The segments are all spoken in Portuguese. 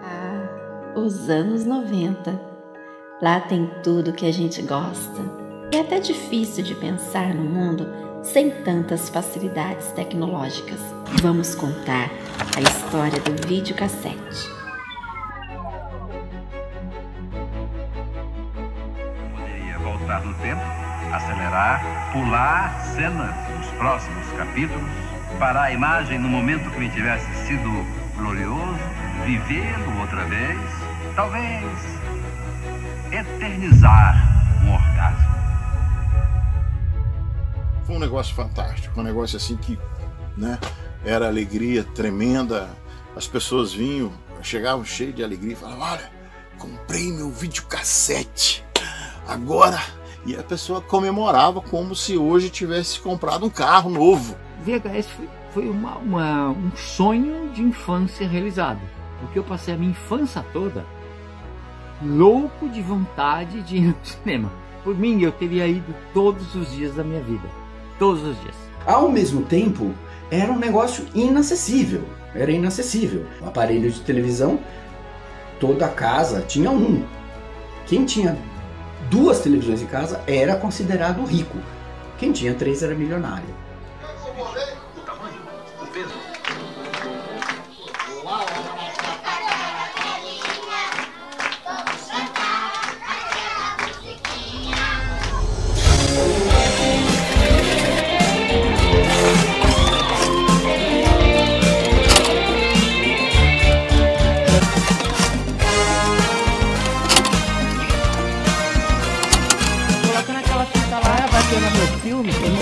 Ah, os anos 90. Lá tem tudo que a gente gosta. É até difícil de pensar no mundo sem tantas facilidades tecnológicas. Vamos contar a história do videocassete. Poderia voltar no tempo, acelerar, pular cenas dos próximos capítulos, parar a imagem no momento que me tivesse sido glorioso, vivê-lo outra vez, talvez eternizar um orgasmo. Foi um negócio fantástico, um negócio assim que, né, era alegria tremenda. As pessoas vinham, chegavam cheias de alegria e falavam: olha, comprei meu videocassete agora. E a pessoa comemorava como se hoje tivesse comprado um carro novo. VHS foi um sonho de infância realizado, porque eu passei a minha infância toda louco de vontade de ir no cinema. Por mim, eu teria ido todos os dias da minha vida. Todos os dias. Ao mesmo tempo, era um negócio inacessível. Era inacessível. O aparelho de televisão, toda casa tinha um. Quem tinha 2 televisões em casa era considerado rico. Quem tinha 3 era milionário. O tamanho, o peso.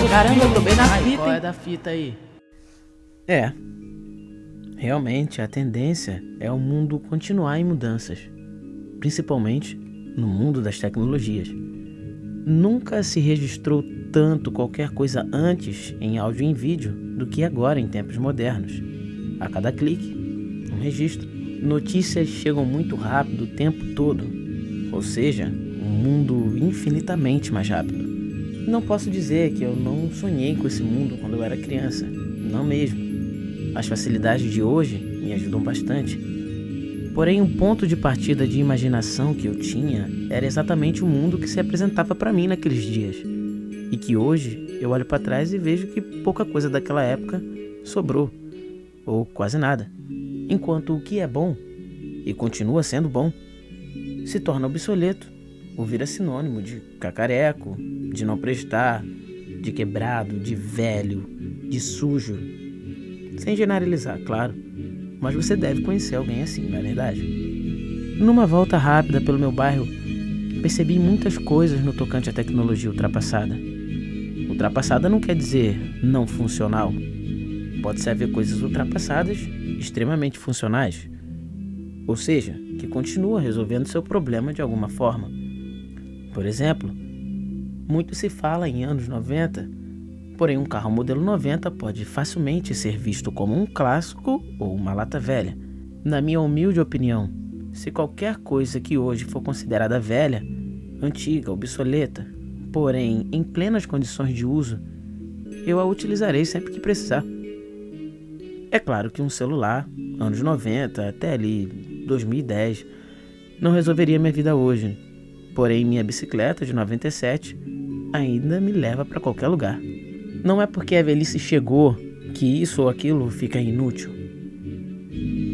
Caramba, eu tô bem na fita. Qual é da fita aí? Realmente a tendência é o mundo continuar em mudanças, principalmente no mundo das tecnologias. Nunca se registrou tanto qualquer coisa antes em áudio e em vídeo do que agora em tempos modernos. A cada clique, um registro. Notícias chegam muito rápido o tempo todo, ou seja, um mundo infinitamente mais rápido. Não posso dizer que eu não sonhei com esse mundo quando eu era criança, não mesmo. As facilidades de hoje me ajudam bastante. Porém, um ponto de partida de imaginação que eu tinha era exatamente o mundo que se apresentava para mim naqueles dias. E que hoje eu olho para trás e vejo que pouca coisa daquela época sobrou, ou quase nada. Enquanto o que é bom, e continua sendo bom, se torna obsoleto, ou vira sinônimo de cacareco, de não prestar, de quebrado, de velho, de sujo. Sem generalizar, claro, mas você deve conhecer alguém assim, não é verdade? Numa volta rápida pelo meu bairro, percebi muitas coisas no tocante à tecnologia ultrapassada. Ultrapassada não quer dizer não funcional. Pode-se haver coisas ultrapassadas extremamente funcionais, ou seja, que continua resolvendo seu problema de alguma forma. Por exemplo, muito se fala em anos 90, porém um carro modelo 90 pode facilmente ser visto como um clássico ou uma lata velha. Na minha humilde opinião, se qualquer coisa que hoje for considerada velha, antiga, obsoleta, porém em plenas condições de uso, eu a utilizarei sempre que precisar. É claro que um celular, anos 90 até ali 2010, não resolveria minha vida hoje. Porém, minha bicicleta de 97 ainda me leva para qualquer lugar. Não é porque a velhice chegou que isso ou aquilo fica inútil.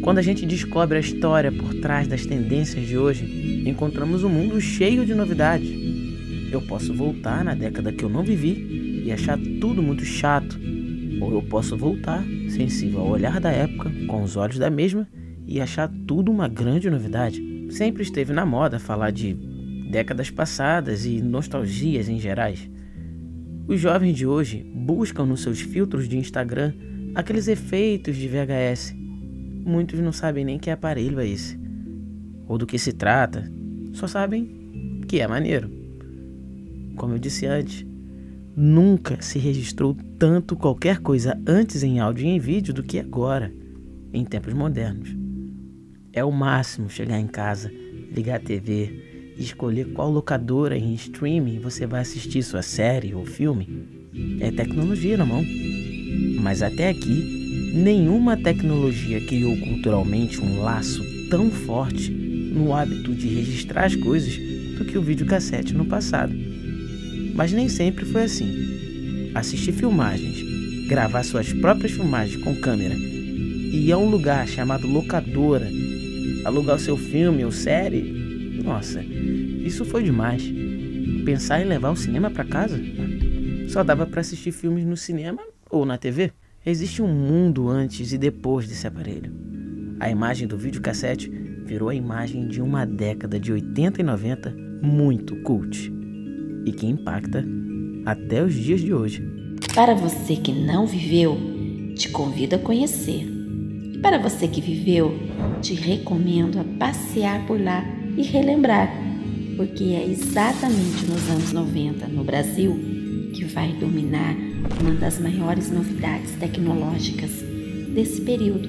Quando a gente descobre a história por trás das tendências de hoje, encontramos um mundo cheio de novidades. Eu posso voltar na década que eu não vivi e achar tudo muito chato, ou eu posso voltar, sensível ao olhar da época, com os olhos da mesma, e achar tudo uma grande novidade. Sempre esteve na moda falar de décadas passadas e nostalgias em gerais. Os jovens de hoje buscam nos seus filtros de Instagram aqueles efeitos de VHS. Muitos não sabem nem que aparelho é esse, ou do que se trata, só sabem que é maneiro. Como eu disse antes, nunca se registrou tanto qualquer coisa antes em áudio e em vídeo do que agora, em tempos modernos. É o máximo chegar em casa, ligar a TV e escolher qual locadora em streaming você vai assistir sua série ou filme. É tecnologia na mão. Mas até aqui, nenhuma tecnologia criou culturalmente um laço tão forte no hábito de registrar as coisas do que o videocassete no passado. Mas nem sempre foi assim. Assistir filmagens, gravar suas próprias filmagens com câmera e ir a um lugar chamado locadora, alugar o seu filme ou série, nossa, isso foi demais. Pensar em levar o cinema para casa? Só dava para assistir filmes no cinema ou na TV. Existe um mundo antes e depois desse aparelho. A imagem do videocassete virou a imagem de uma década de 80 e 90 muito cult e que impacta até os dias de hoje. Para você que não viveu, te convido a conhecer. E para você que viveu, te recomendo a passear por lá e relembrar, porque é exatamente nos anos 90, no Brasil, que vai dominar uma das maiores novidades tecnológicas desse período,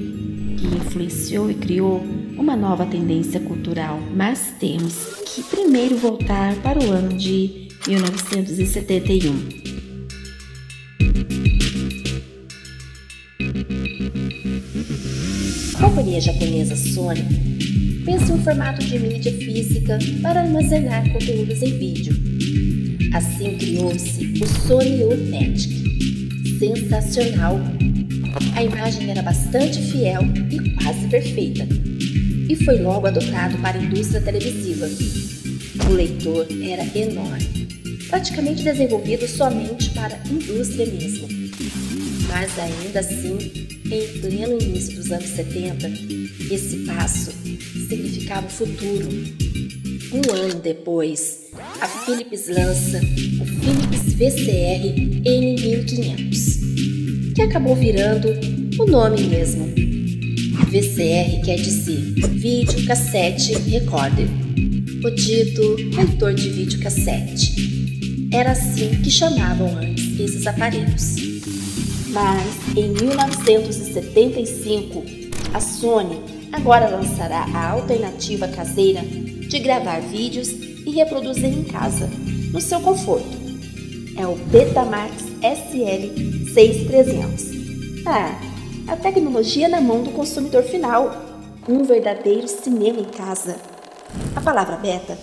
que influenciou e criou uma nova tendência cultural. Mas temos que primeiro voltar para o ano de 1971. A companhia japonesa Sony pensa em um formato de mídia física para armazenar conteúdos em vídeo. Assim criou-se o Sony U-NETIC. Sensacional! A imagem era bastante fiel e quase perfeita, e foi logo adotado para a indústria televisiva. O leitor era enorme, praticamente desenvolvido somente para a indústria mesmo. Mas ainda assim, em pleno início dos anos 70, esse passo significava o futuro. Um ano depois, a Philips lança o Philips VCR N1500, que acabou virando o nome mesmo. VCR quer dizer Video Cassette Recorder, o dito leitor de videocassete. Era assim que chamavam antes esses aparelhos. Mas em 1975, a Sony agora lançará a alternativa caseira de gravar vídeos e reproduzir em casa, no seu conforto. É o Betamax SL6300. A tecnologia na mão do consumidor final. Um verdadeiro cinema em casa. A palavra beta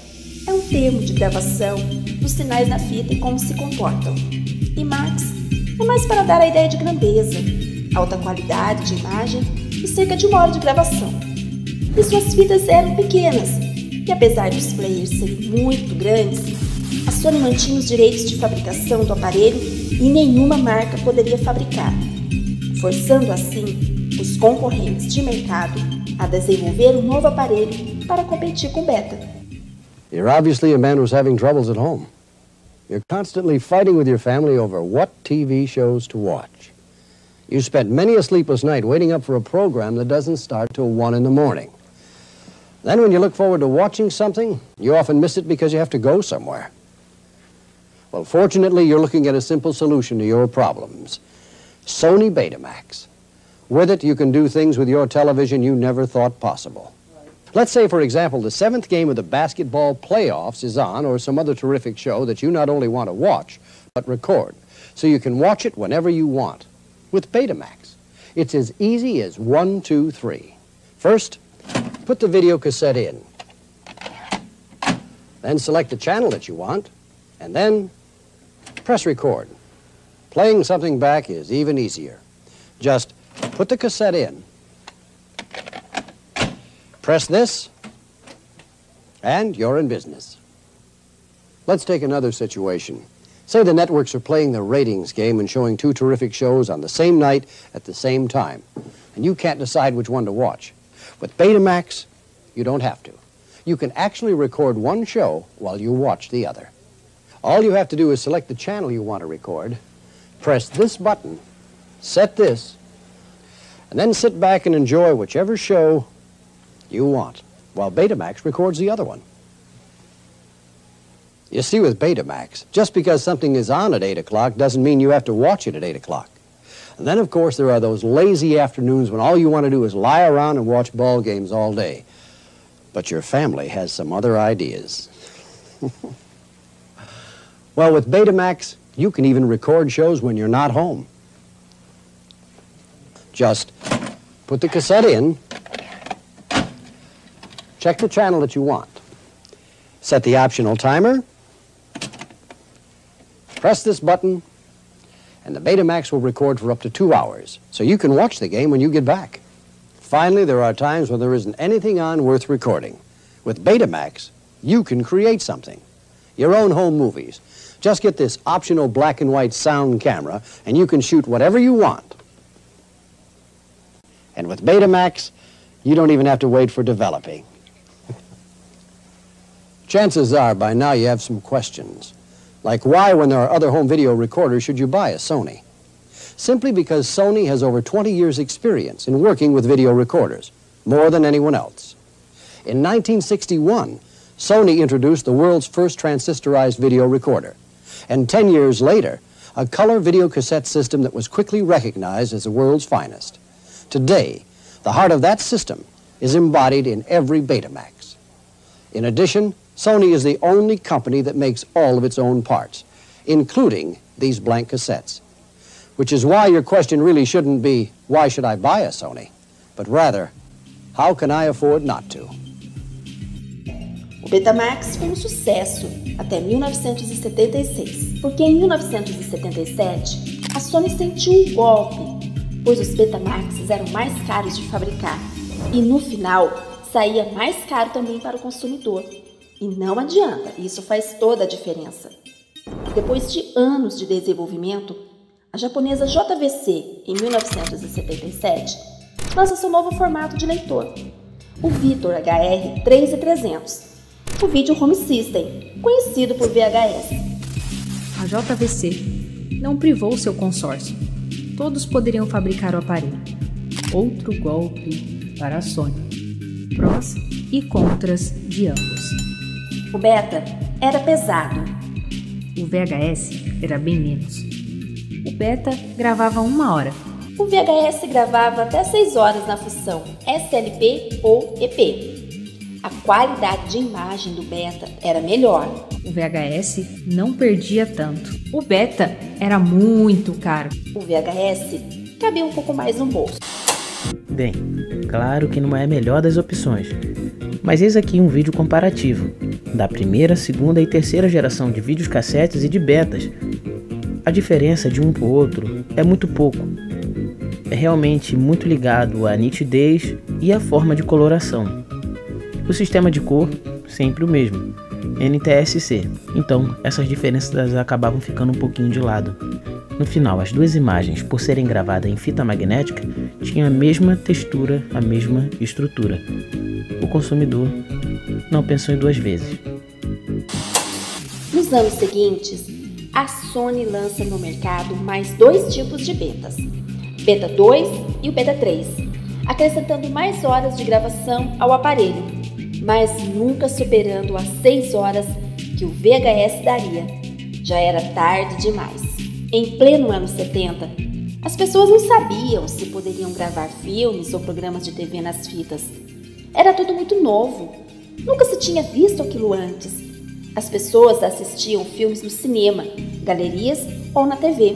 é um termo de gravação dos sinais da fita e como se comportam. E Max é mais para dar a ideia de grandeza, alta qualidade de imagem e cerca de 1 hora de gravação. E suas fitas eram pequenas, e apesar dos players serem muito grandes, a Sony mantinha os direitos de fabricação do aparelho e nenhuma marca poderia fabricar, forçando assim os concorrentes de mercado a desenvolver um novo aparelho para competir com o Beta. You're obviously a man who's having troubles at home. You're constantly fighting with your family over what TV shows to watch. You spent many a sleepless night waiting up for a program that doesn't start till 1 in the morning. Then when you look forward to watching something, you often miss it because you have to go somewhere. Well, fortunately, you're looking at a simple solution to your problems. Sony Betamax. With it, you can do things with your television you never thought possible. Let's say, for example, the 7th game of the basketball playoffs is on, or some other terrific show that you not only want to watch, but record, so you can watch it whenever you want. With Betamax, it's as easy as 1, 2, 3. First, put the video cassette in. Then select the channel that you want, and then press record. Playing something back is even easier. Just put the cassette in, press this, and you're in business. Let's take another situation. Say the networks are playing the ratings game and showing 2 terrific shows on the same night at the same time, and you can't decide which one to watch. With Betamax, you don't have to. You can actually record one show while you watch the other. All you have to do is select the channel you want to record, press this button, set this, and then sit back and enjoy whichever show you want, while Betamax records the other one. You see, with Betamax, just because something is on at 8 o'clock doesn't mean you have to watch it at 8 o'clock. And then, of course, there are those lazy afternoons when all you want to do is lie around and watch ball games all day. But your family has some other ideas. Well, with Betamax, you can even record shows when you're not home. Just put the cassette in, check the channel that you want, set the optional timer, press this button, and the Betamax will record for up to 2 hours, so you can watch the game when you get back. Finally, there are times when there isn't anything on worth recording. With Betamax, you can create something. Your own home movies. Just get this optional black and white sound camera, and you can shoot whatever you want. And with Betamax, you don't even have to wait for developing. Chances are, by now, you have some questions. Like why, when there are other home video recorders, should you buy a Sony? Simply because Sony has over 20 years' experience in working with video recorders, more than anyone else. In 1961, Sony introduced the world's first transistorized video recorder. And 10 years later, a color video cassette system that was quickly recognized as the world's finest. Today, the heart of that system is embodied in every Betamax. In addition, Sony is the only company that makes all of its own parts, including these blank cassettes. Which is why your question really shouldn't be, why should I buy a Sony? But rather, how can I afford not to? O Betamax foi um sucesso até 1976, porque em 1977 a Sony sentiu um golpe, pois os Betamaxes eram mais caros de fabricar e no final saía mais caro também para o consumidor. E não adianta, isso faz toda a diferença. Depois de anos de desenvolvimento, a japonesa JVC, em 1977, lança seu novo formato de leitor, o Victor HR 3300, o Video Home System, conhecido por VHS. A JVC não privou seu consórcio. Todos poderiam fabricar o aparelho. Outro golpe para a Sony. Prós e contras de ambos. O Beta era pesado. O VHS era bem menos. O Beta gravava 1 hora. O VHS gravava até 6 horas na função SLP ou EP. A qualidade de imagem do Beta era melhor. O VHS não perdia tanto. O Beta era muito caro. O VHS cabia um pouco mais no bolso. Bem, claro que não é a melhor das opções, mas eis aqui um vídeo comparativo da primeira, segunda e terceira geração de videocassetes e de betas. A diferença de um para o outro é muito pouco. É realmente muito ligado à nitidez e à forma de coloração. O sistema de cor, sempre o mesmo, NTSC. Então, essas diferenças acabavam ficando um pouquinho de lado. No final, as duas imagens, por serem gravadas em fita magnética, tinham a mesma textura, a mesma estrutura. O consumidor não pensou em 2 vezes. Nos anos seguintes, a Sony lança no mercado mais 2 tipos de betas, Beta 2 e o Beta 3, acrescentando mais horas de gravação ao aparelho, mas nunca superando as 6 horas que o VHS daria. Já era tarde demais. Em pleno ano 70, as pessoas não sabiam se poderiam gravar filmes ou programas de TV nas fitas. Era tudo muito novo. Nunca se tinha visto aquilo antes. As pessoas assistiam filmes no cinema, galerias ou na TV.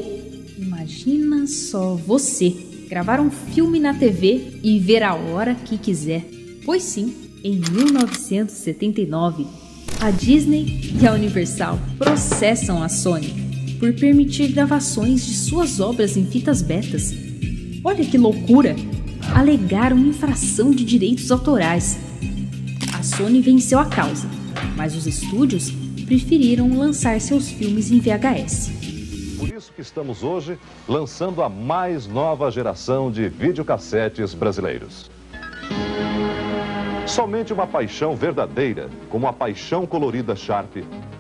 Imagina só você gravar um filme na TV e ver a hora que quiser. Pois sim, em 1979, a Disney e a Universal processam a Sony por permitir gravações de suas obras em fitas betas. Olha que loucura! Alegaram infração de direitos autorais. A Sony venceu a causa, mas os estúdios preferiram lançar seus filmes em VHS. Por isso que estamos hoje lançando a mais nova geração de videocassetes brasileiros. Somente uma paixão verdadeira, como a paixão colorida Sharp,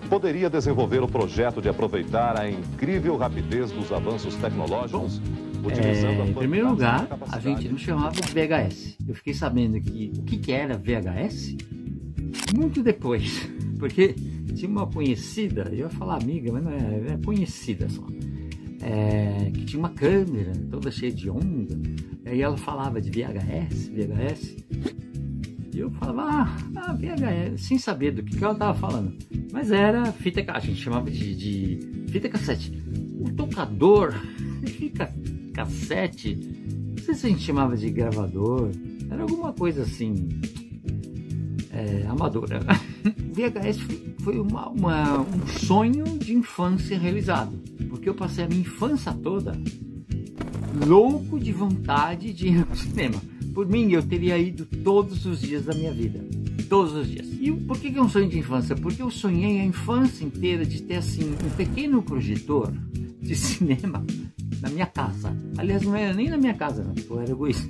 poderia desenvolver o projeto de aproveitar a incrível rapidez dos avanços tecnológicos, utilizando Em primeiro lugar, a gente não chamava de VHS. Eu fiquei sabendo que o que era VHS muito depois, porque tinha uma conhecida, eu ia falar amiga, mas não é conhecida só, que tinha uma câmera toda cheia de onda, e aí ela falava de VHS, e eu falava, VHS, sem saber do que ela estava falando, mas era fita, a gente chamava de fita cassete. O tocador, fita cassete, não sei se a gente chamava de gravador, era alguma coisa assim, amadora. O VHS foi um sonho de infância realizado, porque eu passei a minha infância toda louco de vontade de ir ao cinema. Por mim, eu teria ido todos os dias da minha vida. Todos os dias. E por que é um sonho de infância? Porque eu sonhei a infância inteira de ter assim um pequeno projetor de cinema na minha casa. Aliás, não era nem na minha casa, não. Eu era egoísta.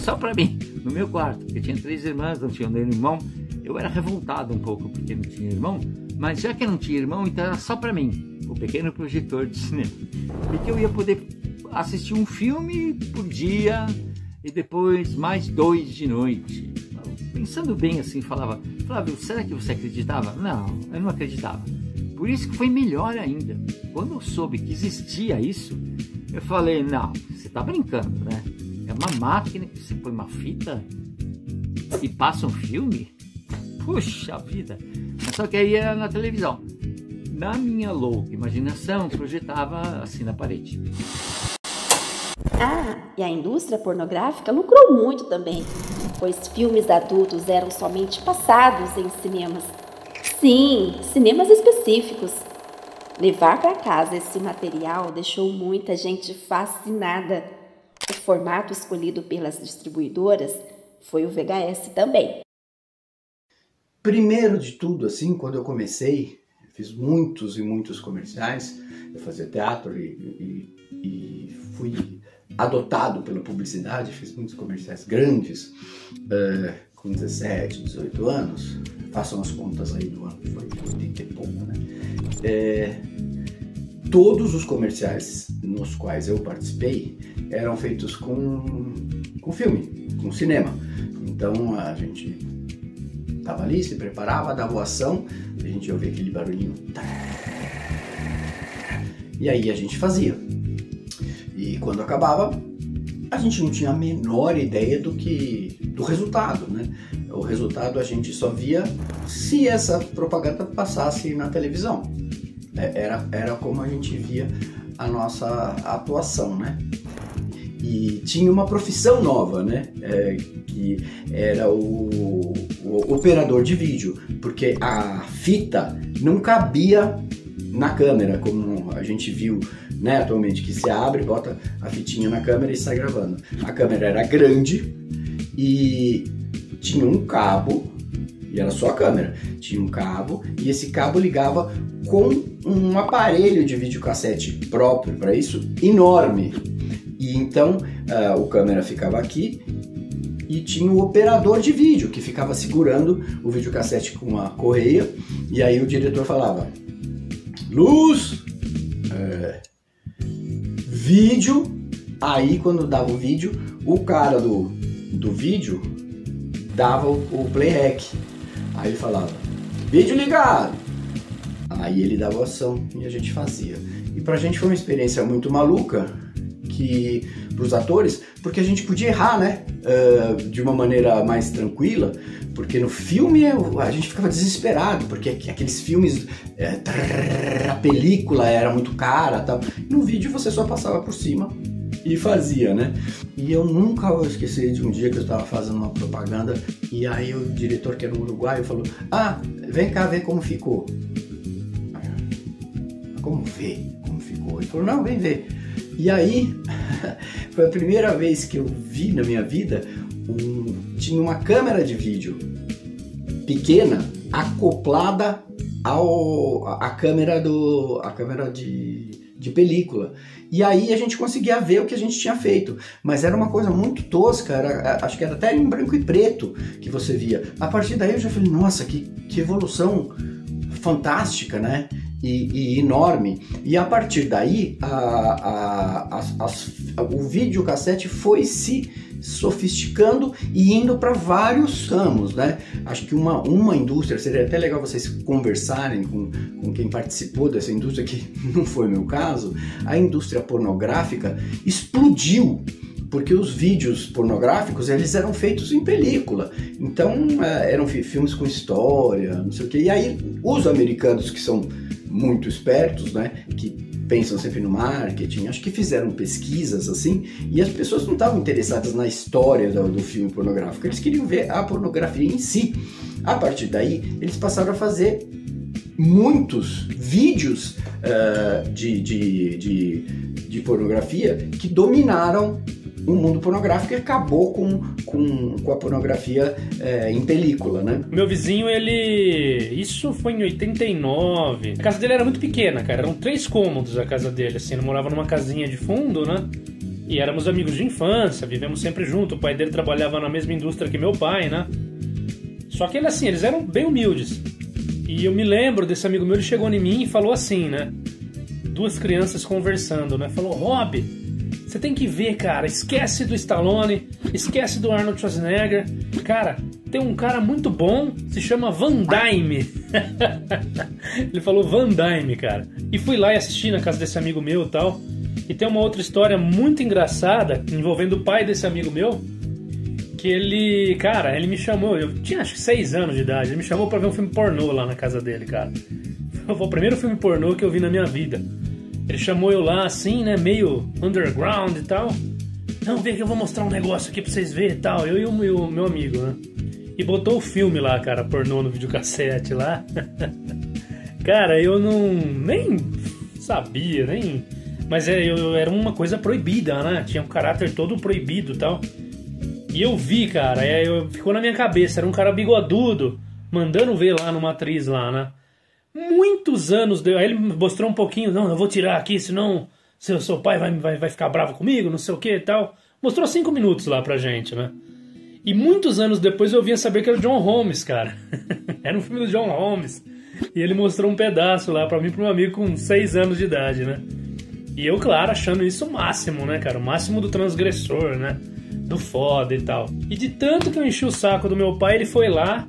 Só pra mim, no meu quarto. Porque eu tinha 3 irmãs, não tinha nenhum irmão. Eu era revoltado um pouco porque não tinha irmão. Mas já que eu não tinha irmão, então era só pra mim. O pequeno projetor de cinema. Porque eu ia poder assistir um filme por dia e depois mais 2 de noite. Pensando bem assim, falava, Flávio, será que você acreditava? Não, eu não acreditava. Por isso que foi melhor ainda. Quando eu soube que existia isso, eu falei, não, você tá brincando, né? É uma máquina que você põe uma fita e passa um filme? Puxa vida! Só que aí era na televisão. Na minha louca imaginação, projetava assim na parede. Ah, e a indústria pornográfica lucrou muito também, pois filmes adultos eram somente passados em cinemas. Sim, cinemas específicos. Levar para casa esse material deixou muita gente fascinada. O formato escolhido pelas distribuidoras foi o VHS também. Primeiro de tudo, assim, quando eu comecei, fiz muitos e muitos comerciais, eu fazia teatro e fui adotado pela publicidade, fiz muitos comerciais grandes, com 17, 18 anos, façam as contas aí do ano, foi 80 e pouco, né? Todos os comerciais nos quais eu participei eram feitos com filme, com cinema. Então a gente estava ali, se preparava, dava a ação, a gente ouvia aquele barulhinho, e aí a gente fazia. E quando acabava, a gente não tinha a menor ideia do resultado, né? O resultado a gente só via se essa propaganda passasse na televisão. Era como a gente via a nossa atuação, né? E tinha uma profissão nova, né? Que era o operador de vídeo, porque a fita não cabia na câmera, como a gente viu, né, atualmente, que se abre, bota a fitinha na câmera e sai gravando. A câmera era grande e tinha um cabo, e era só a câmera, tinha um cabo, e esse cabo ligava com um aparelho de videocassete próprio para isso, enorme. E então o câmera ficava aqui e tinha o operador de vídeo que ficava segurando o videocassete com uma correia, e aí o diretor falava: luz, vídeo. Aí quando dava o vídeo, o cara do vídeo dava o play rec. Aí ele falava: vídeo ligado. Aí ele dava ação e a gente fazia. E pra gente foi uma experiência muito maluca, que pros atores, porque a gente podia errar, né? De uma maneira mais tranquila, porque no filme a gente ficava desesperado, porque aqueles filmes, a película era muito cara, tal. No vídeo você só passava por cima e fazia, né? E eu nunca vou esquecer de um dia que eu estava fazendo uma propaganda e aí o diretor, que era um uruguaio, falou: ah, vem cá ver como ficou. Como ver? Como ficou? Ele falou: não, vem ver. E aí, foi a primeira vez que eu vi na minha vida, tinha uma câmera de vídeo pequena acoplada à câmera de película. E aí a gente conseguia ver o que a gente tinha feito. Mas era uma coisa muito tosca, acho que era até em branco e preto que você via. A partir daí eu já falei: nossa, que evolução fantástica, né? E enorme. E a partir daí o videocassete foi se sofisticando e indo para vários ramos, né? Acho que uma indústria, seria até legal vocês conversarem com quem participou dessa indústria, que não foi meu caso. A indústria pornográfica explodiu, porque os vídeos pornográficos, eles eram feitos em película, então eram filmes com história, não sei o que. E aí os americanos, que são muito espertos, né, que pensam sempre no marketing, acho que fizeram pesquisas assim, e as pessoas não estavam interessadas na história do filme pornográfico, eles queriam ver a pornografia em si. A partir daí, eles passaram a fazer muitos vídeos de pornografia que dominaram o mundo pornográfico e acabou com a pornografia em película, né? Meu vizinho, isso foi em 89. A casa dele era muito pequena, cara. Eram 3 cômodos a casa dele, assim. Ele morava numa casinha de fundo, né? E éramos amigos de infância, vivemos sempre junto. O pai dele trabalhava na mesma indústria que meu pai, né? Só que eles eram bem humildes. E eu me lembro desse amigo meu, ele chegou em mim e falou assim, né? 2 crianças conversando, né? Falou, Rob, você tem que ver, cara, esquece do Stallone, esquece do Arnold Schwarzenegger. Cara, tem um cara muito bom, se chama Van Damme. Ele falou Van Damme, cara. E fui lá e assisti na casa desse amigo meu e tal. E tem uma outra história muito engraçada envolvendo o pai desse amigo meu, que ele me chamou, eu tinha acho que 6 anos de idade, ele me chamou pra ver um filme pornô lá na casa dele, cara. Foi o primeiro filme pornô que eu vi na minha vida. Ele chamou eu lá assim, né, meio underground e tal. Não, vem que eu vou mostrar um negócio aqui pra vocês verem e tal, eu e o meu amigo, né. E botou o filme lá, cara, pornô no videocassete lá. Cara, eu nem sabia, mas era uma coisa proibida, né, tinha um caráter todo proibido e tal. E eu vi, cara, ficou na minha cabeça, era um cara bigodudo, mandando ver lá numa atriz lá, né? Muitos anos, aí ele mostrou um pouquinho, não, eu vou tirar aqui, senão seu pai vai ficar bravo comigo, não sei o que e tal. Mostrou 5 minutos lá pra gente, né? E muitos anos depois eu vinha saber que era o John Holmes, cara. Era um filme do John Holmes. E ele mostrou um pedaço lá pra mim e pro meu amigo com 6 anos de idade, né? E eu, claro, achando isso o máximo, né, cara? O máximo do transgressor, né? Do foda e tal. E de tanto que eu enchi o saco do meu pai, ele foi lá.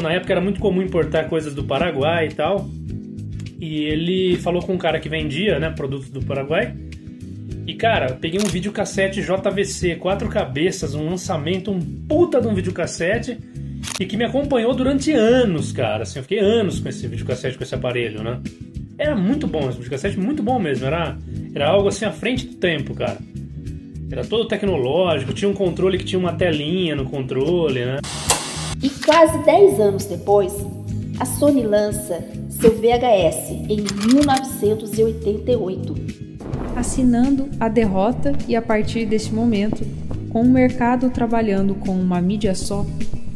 Na época era muito comum importar coisas do Paraguai e tal. E ele falou com um cara que vendia, né, produtos do Paraguai. E, cara, peguei um videocassete JVC, 4 cabeças, um lançamento, um puta de um videocassete. E que me acompanhou durante anos, cara. Assim, eu fiquei anos com esse videocassete, com esse aparelho, né? Era muito bom esse videocassete, muito bom mesmo. Era algo assim à frente do tempo, cara. Era todo tecnológico, tinha um controle que tinha uma telinha no controle, né? E quase 10 anos depois, a Sony lança seu VHS em 1988. Assinando a derrota e a partir deste momento, com o mercado trabalhando com uma mídia só,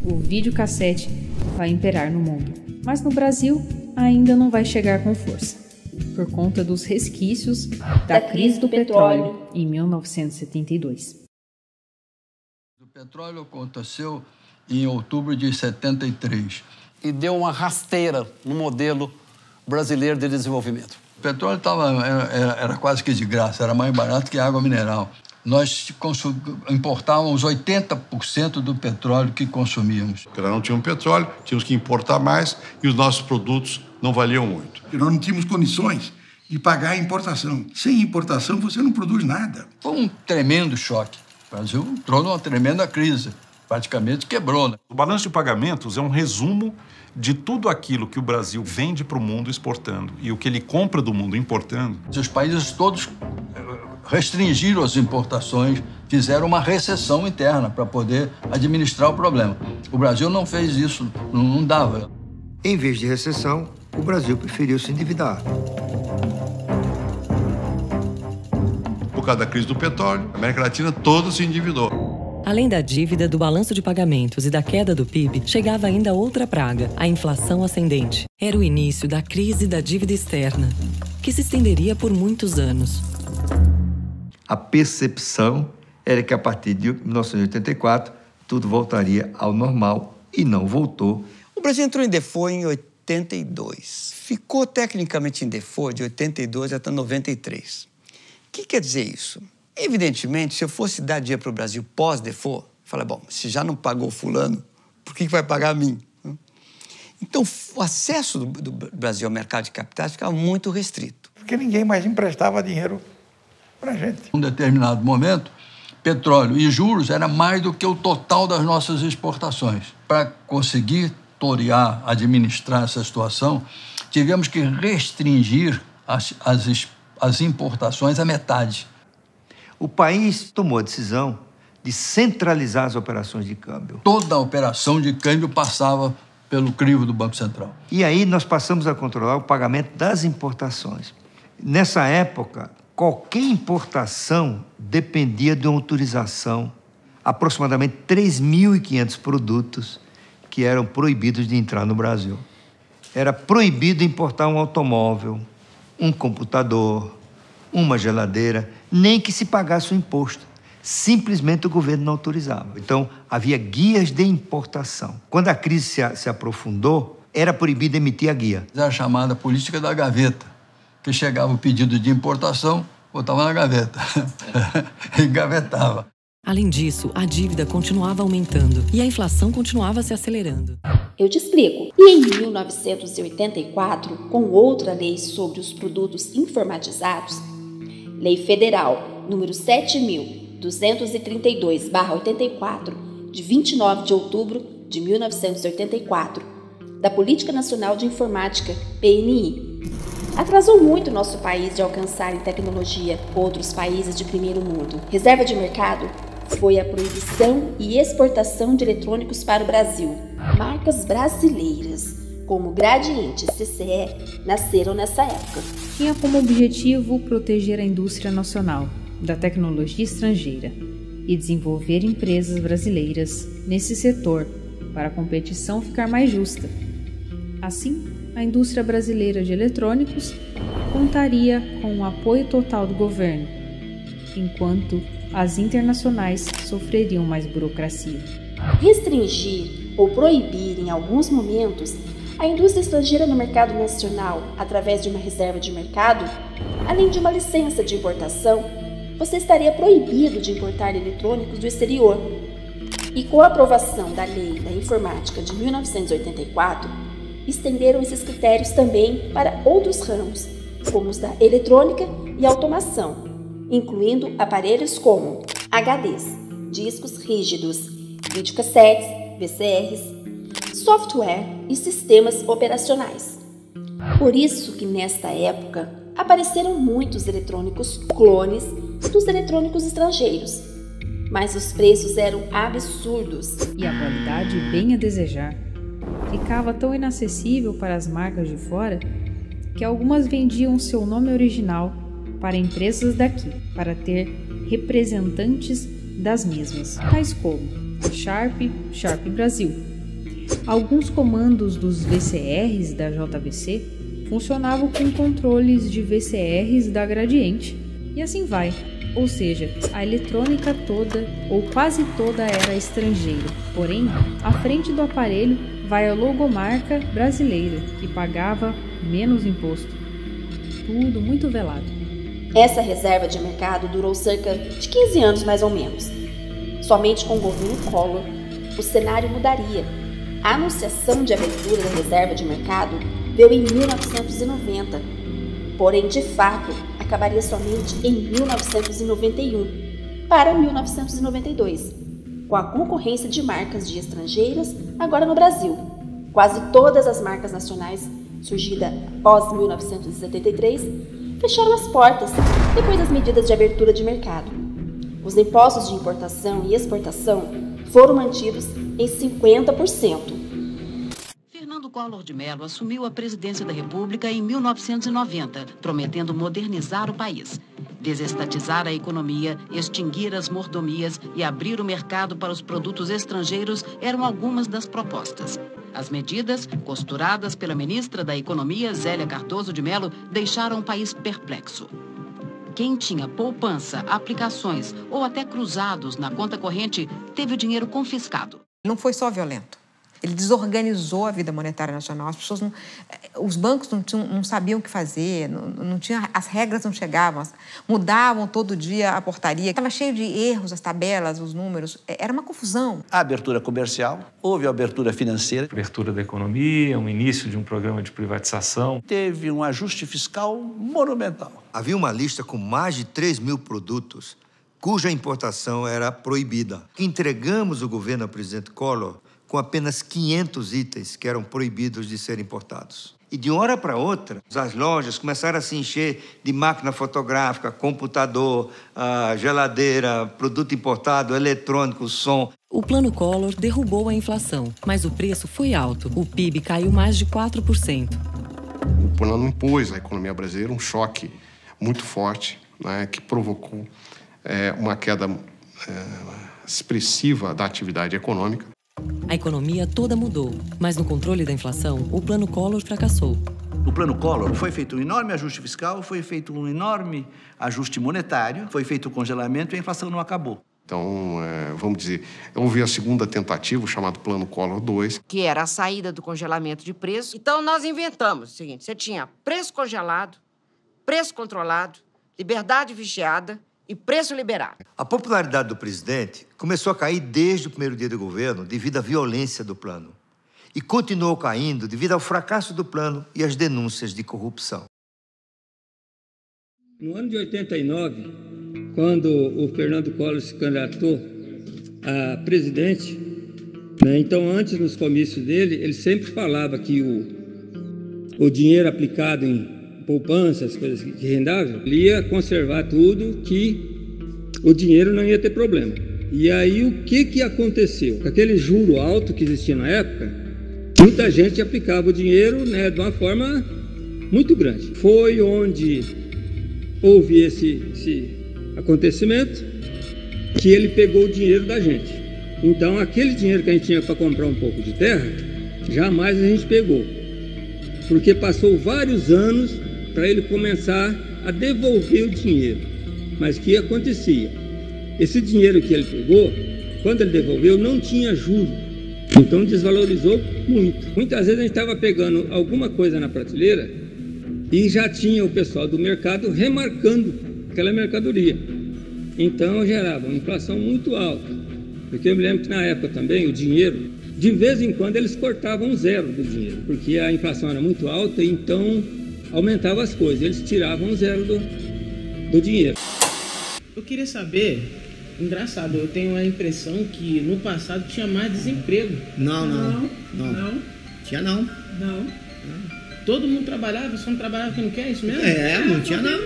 o videocassete vai imperar no mundo. Mas no Brasil ainda não vai chegar com força, por conta dos resquícios da crise do petróleo em 1972. O petróleo aconteceu em outubro de 73. E deu uma rasteira no modelo brasileiro de desenvolvimento. O petróleo era quase que de graça, era mais barato que água mineral. Nós importávamos 80% do petróleo que consumíamos. Porque nós não tínhamos petróleo, tínhamos que importar mais e os nossos produtos não valiam muito. Porque nós não tínhamos condições de pagar a importação. Sem importação, você não produz nada. Foi um tremendo choque. O Brasil entrou numa tremenda crise. Praticamente quebrou, né? O balanço de pagamentos é um resumo de tudo aquilo que o Brasil vende para o mundo exportando e o que ele compra do mundo importando. Os países todos restringiram as importações, fizeram uma recessão interna para poder administrar o problema. O Brasil não fez isso, não dava. Em vez de recessão, o Brasil preferiu se endividar. Por causa da crise do petróleo, a América Latina toda se endividou. Além da dívida, do balanço de pagamentos e da queda do PIB, chegava ainda outra praga, a inflação ascendente. Era o início da crise da dívida externa, que se estenderia por muitos anos. A percepção era que a partir de 1984 tudo voltaria ao normal e não voltou. O Brasil entrou em default em 82. Ficou tecnicamente em default de 82 até 93. O que quer dizer isso? Evidentemente, se eu fosse dar dinheiro para o Brasil pós-default, fala, bom, se já não pagou fulano, por que vai pagar a mim? Então, o acesso do Brasil ao mercado de capitais ficava muito restrito. Porque ninguém mais emprestava dinheiro para a gente. Em um determinado momento, petróleo e juros era mais do que o total das nossas exportações. Para conseguir torear, administrar essa situação, tivemos que restringir as as importações à metade. O país tomou a decisão de centralizar as operações de câmbio. Toda a operação de câmbio passava pelo crivo do Banco Central. E aí nós passamos a controlar o pagamento das importações. Nessa época, qualquer importação dependia de uma autorização. Aproximadamente 3.500 produtos que eram proibidos de entrar no Brasil. Era proibido importar um automóvel, um computador, uma geladeira, nem que se pagasse o imposto. Simplesmente o governo não autorizava. Então, havia guias de importação. Quando a crise se aprofundou, era proibido emitir a guia. Era a chamada política da gaveta, que chegava o pedido de importação, botava na gaveta, e gavetava. Além disso, a dívida continuava aumentando e a inflação continuava se acelerando. Eu te explico. E em 1984, com outra lei sobre os produtos informatizados, Lei Federal número 7.232/84, de 29 de outubro de 1984, da Política Nacional de Informática, PNI, atrasou muito nosso país de alcançar em tecnologia outros países de primeiro mundo. Reserva de mercado foi a proibição e exportação de eletrônicos para o Brasil. Marcas brasileiras, como Gradiente e CCE, nasceram nessa época. Tinha como objetivo proteger a indústria nacional da tecnologia estrangeira e desenvolver empresas brasileiras nesse setor para a competição ficar mais justa. Assim, a indústria brasileira de eletrônicos contaria com o apoio total do governo, enquanto as internacionais sofreriam mais burocracia. Restringir ou proibir em alguns momentos a indústria estrangeira no mercado nacional através de uma reserva de mercado, além de uma licença de importação, você estaria proibido de importar eletrônicos do exterior. E com a aprovação da Lei da Informática de 1984, estenderam esses critérios também para outros ramos, como os da eletrônica e automação, incluindo aparelhos como HDs, discos rígidos, videocassetes, VCRs, software e sistemas operacionais. Por isso que nesta época apareceram muitos eletrônicos clones dos eletrônicos estrangeiros, mas os preços eram absurdos e a qualidade bem a desejar. Ficava tão inacessível para as marcas de fora que algumas vendiam seu nome original para empresas daqui, para ter representantes das mesmas, tais como Sharp Brasil. Alguns comandos dos VCRs da JVC funcionavam com controles de VCRs da Gradiente, e assim vai. Ou seja, a eletrônica toda ou quase toda era estrangeira, porém, à frente do aparelho vai a logomarca brasileira, que pagava menos imposto. Tudo muito velado. Essa reserva de mercado durou cerca de 15 anos mais ou menos. Somente com o governo Collor, o cenário mudaria. A anunciação de abertura da reserva de mercado veio em 1990, porém, de fato, acabaria somente em 1991 para 1992, com a concorrência de marcas de estrangeiras agora no Brasil. Quase todas as marcas nacionais surgidas após 1973 fecharam as portas depois das medidas de abertura de mercado. Os impostos de importação e exportação foram mantidos em 50%. Fernando Collor de Mello assumiu a presidência da República em 1990, prometendo modernizar o país, desestatizar a economia, extinguir as mordomias e abrir o mercado para os produtos estrangeiros eram algumas das propostas. As medidas, costuradas pela ministra da Economia, Zélia Cardoso de Mello, deixaram o país perplexo. Quem tinha poupança, aplicações ou até cruzados na conta corrente teve o dinheiro confiscado. Não foi só violento. Ele desorganizou a vida monetária nacional. As pessoas os bancos não sabiam o que fazer, as regras não chegavam, mudavam todo dia a portaria. Estava cheio de erros, as tabelas, os números. Era uma confusão. A abertura comercial, houve a abertura financeira. Abertura da economia, um início de um programa de privatização. Teve um ajuste fiscal monumental. Havia uma lista com mais de 3.000 produtos cuja importação era proibida. Entregamos o governo ao presidente Collor com apenas 500 itens que eram proibidos de serem importados. E de uma hora para outra, as lojas começaram a se encher de máquina fotográfica, computador, geladeira, produto importado, eletrônico, som. O Plano Collor derrubou a inflação, mas o preço foi alto. O PIB caiu mais de 4%. O plano impôs à economia brasileira um choque muito forte, né, que provocou uma queda expressiva da atividade econômica. A economia toda mudou, mas no controle da inflação, o Plano Collor fracassou. No Plano Collor foi feito um enorme ajuste fiscal, foi feito um enorme ajuste monetário, foi feito o congelamento e a inflação não acabou. Então, vamos dizer, houve a segunda tentativa, o chamado Plano Collor 2. Que era a saída do congelamento de preço. Então, nós inventamos o seguinte, você tinha preço congelado, preço controlado, liberdade vigiada e preço liberado. A popularidade do presidente começou a cair desde o primeiro dia do governo devido à violência do plano. E continuou caindo devido ao fracasso do plano e às denúncias de corrupção. No ano de 89, quando o Fernando Collor se candidatou a presidente, né, então antes nos comícios dele, ele sempre falava que o dinheiro aplicado em poupança, as coisas que rendável, ele ia conservar tudo, que o dinheiro não ia ter problema. E aí o que aconteceu? Com aquele juro alto que existia na época, muita gente aplicava o dinheiro, né, de uma forma muito grande. Foi onde houve esse acontecimento que ele pegou o dinheiro da gente. Então aquele dinheiro que a gente tinha para comprar um pouco de terra, jamais a gente pegou. Porque passou vários anos para ele começar a devolver o dinheiro. Mas o que acontecia? Esse dinheiro que ele pegou, quando ele devolveu, não tinha juros. Então desvalorizou muito. Muitas vezes a gente estava pegando alguma coisa na prateleira e já tinha o pessoal do mercado remarcando aquela mercadoria. Então gerava uma inflação muito alta. Porque eu me lembro que na época também o dinheiro, de vez em quando eles cortavam zero do dinheiro, porque a inflação era muito alta, então aumentava as coisas, eles tiravam zero do dinheiro. Eu queria saber, engraçado, eu tenho a impressão que no passado tinha mais desemprego. Não. Tinha não. Todo mundo trabalhava, só não trabalhava porque não quer, isso mesmo? Não tinha não.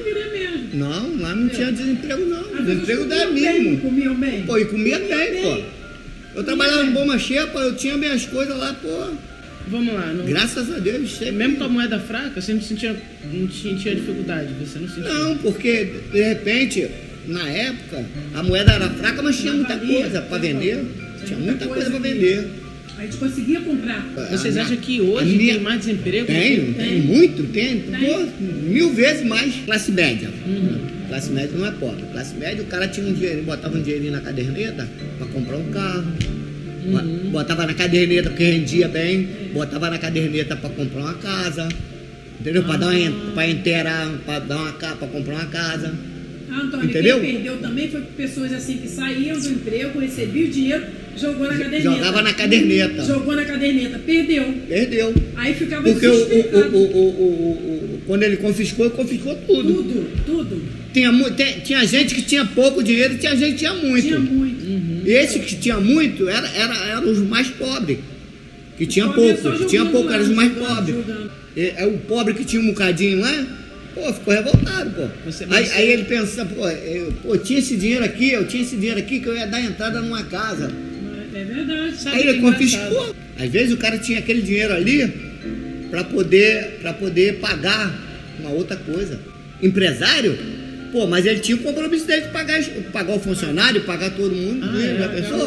Não, lá não tinha desemprego não. Desemprego da mínimo. Comiam bem? Pô, e comia bem, pô. Eu trabalhava no Bom Machê, pô, eu tinha minhas coisas lá, pô. Vamos lá. Graças a Deus. Sempre. Mesmo com a moeda fraca, você não sentia dificuldade? Você não sentia? Não, porque, de repente, na época, a moeda era fraca, mas tinha muita coisa para vender. Tinha muita coisa para vender. A gente conseguia comprar. Vocês acham que hoje tem mais desemprego? Tem muito. Pô, 1000 vezes mais. Classe média. Classe média não é pobre. Classe média, o cara tinha um dinheiro, botava um dinheirinho na caderneta para comprar um carro. Botava na caderneta porque rendia bem, botava na caderneta para comprar uma casa, entendeu? Para inteirar, para comprar uma casa. Antônio, entendeu? Quem perdeu também foi pessoas assim que saíam do emprego, recebiam o dinheiro, jogou na caderneta. Jogava na caderneta. Jogou na caderneta, perdeu. Aí ficava porque quando ele confiscou tudo. Tudo. Tinha gente que tinha pouco dinheiro e tinha gente que tinha muito. Esse que tinha muito eram os mais pobres. Que tinha pouco, eram os mais pobres. O pobre que tinha um bocadinho lá, pô, ficou revoltado, pô. Aí ele pensa, pô, eu tinha esse dinheiro aqui que eu ia dar entrada numa casa. É verdade, sabe? Aí ele confiscou. Às vezes o cara tinha aquele dinheiro ali para poder pagar uma outra coisa. Empresário? Pô, mas ele tinha o compromisso dele de pagar o funcionário, pagar todo mundo. Já pensou?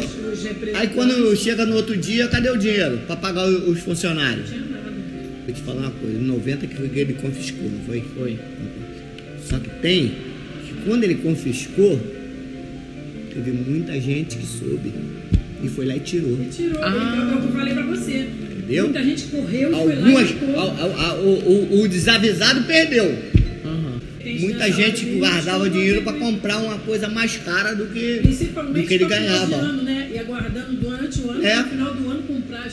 Aí quando chega no outro dia, cadê o dinheiro para pagar os funcionários? Vou te falar uma coisa, em 90 que foi que ele confiscou, não foi? Foi. Só que que quando ele confiscou, teve muita gente que soube e foi lá e tirou. É o que eu falei pra você. Entendeu? Muita gente correu e foi lá e tirou. O desavisado perdeu. muita gente guardava dinheiro para comprar uma coisa mais cara do que ele ganhava. Ano, né? E aguardando durante o ano, no final do ano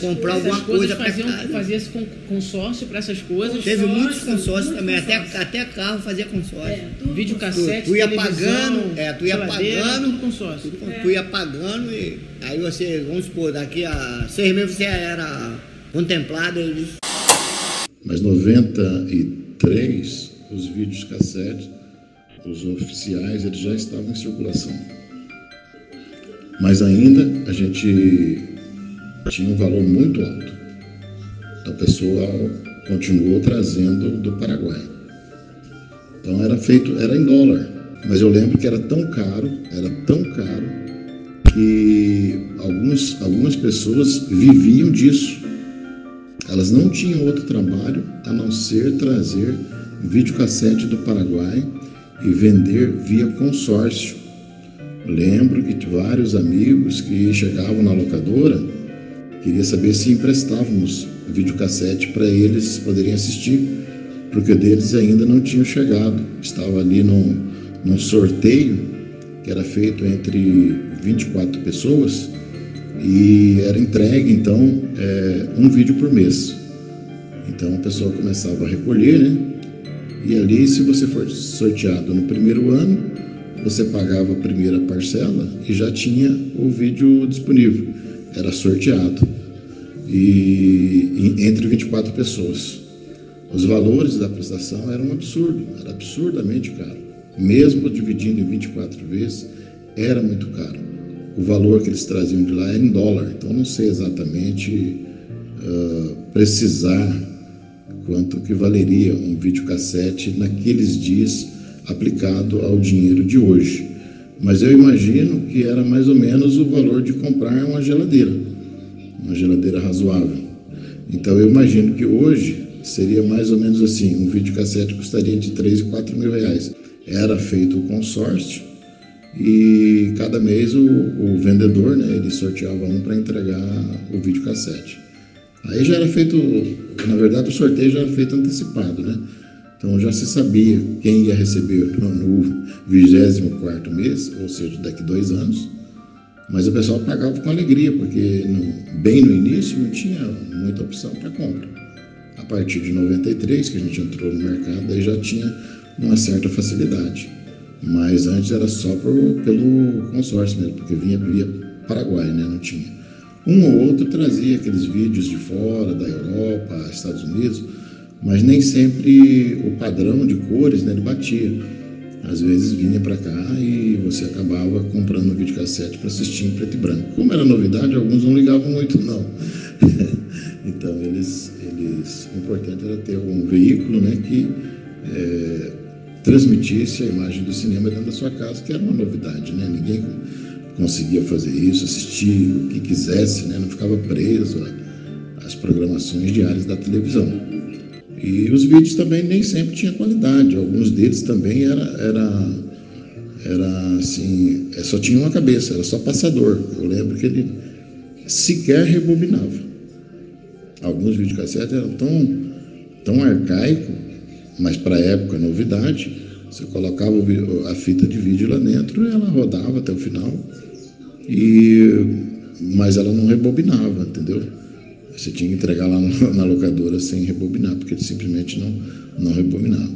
comprar alguma coisa para fazia esse consórcio para essas coisas. Teve muitos consórcios também, até carro fazia consórcio. Videocassete, tu ia pagando, tu ia pagando, consórcio. Tu ia pagando e aí você, vamos supor, daqui a 6 meses você era contemplado. Mas 93, os vídeos cassete, os oficiais, eles já estavam em circulação. Mas ainda a gente tinha um valor muito alto. O pessoal continuou trazendo do Paraguai. Então era em dólar. Mas eu lembro que era tão caro, que algumas pessoas viviam disso. Elas não tinham outro trabalho a não ser trazer videocassete do Paraguai e vender via consórcio. Lembro que vários amigos que chegavam na locadora queriam saber se emprestávamos videocassete para eles poderem assistir, porque o deles ainda não tinham chegado. Estava ali num sorteio que era feito entre 24 pessoas e era entregue, então, um vídeo por mês. Então a pessoa começava a recolher, né? E ali, se você for sorteado no primeiro ano, você pagava a primeira parcela e já tinha o vídeo disponível. Era sorteado. E entre 24 pessoas. Os valores da prestação eram um absurdo, era absurdamente caro. Mesmo dividindo em 24 vezes, era muito caro. O valor que eles traziam de lá era em dólar, então não sei exatamente precisar quanto que valeria um videocassete naqueles dias aplicado ao dinheiro de hoje. Mas eu imagino que era mais ou menos o valor de comprar uma geladeira razoável. Então eu imagino que hoje seria mais ou menos assim, um videocassete custaria de 3 e 4 mil reais. Era feito o consórcio e cada mês o vendedor, né, ele sorteava um para entregar o videocassete. Aí já era feito, na verdade o sorteio já era feito antecipado, né? Então já se sabia quem ia receber no 24º mês, ou seja, daqui 2 anos, mas o pessoal pagava com alegria, porque bem no início não tinha muita opção para compra. A partir de 93, que a gente entrou no mercado, aí já tinha uma certa facilidade. Mas antes era só pelo consórcio mesmo, porque vinha via Paraguai, né? Não tinha. Um ou outro trazia aqueles vídeos de fora, da Europa, Estados Unidos, mas nem sempre o padrão de cores, né, ele batia. Às vezes vinha para cá e você acabava comprando um videocassete para assistir em preto e branco. Como era novidade, alguns não ligavam muito, não. Então, o importante era ter um veículo, né, que transmitisse a imagem do cinema dentro da sua casa, que era uma novidade, né? Ninguém conseguia fazer isso, assistir o que quisesse, né? Não ficava preso às programações diárias da televisão. E os vídeos também nem sempre tinham qualidade. Alguns deles também era assim, só tinha uma cabeça, era só passador. Eu lembro que ele sequer rebobinava. Alguns videocassetes eram tão arcaicos, mas para a época, novidade. Você colocava a fita de vídeo lá dentro e ela rodava até o final, mas ela não rebobinava, entendeu? Você tinha que entregar lá na locadora sem rebobinar, porque ele simplesmente não rebobinava.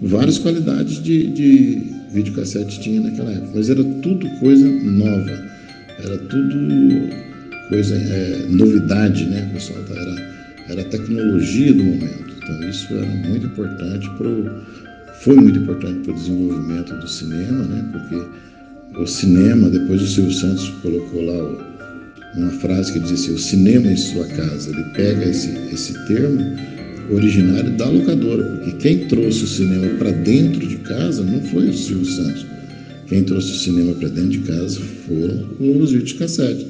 Várias qualidades de videocassete tinha naquela época, mas era tudo coisa nova, era tudo coisa, novidade, né, pessoal? Era a tecnologia do momento. Então isso era muito importante foi muito importante para o desenvolvimento do cinema, né? Porque o cinema, depois o Silvio Santos colocou lá uma frase que dizia assim: o cinema em sua casa. Ele pega esse termo originário da locadora, porque quem trouxe o cinema para dentro de casa não foi o Silvio Santos. Quem trouxe o cinema para dentro de casa foram os videocassetes.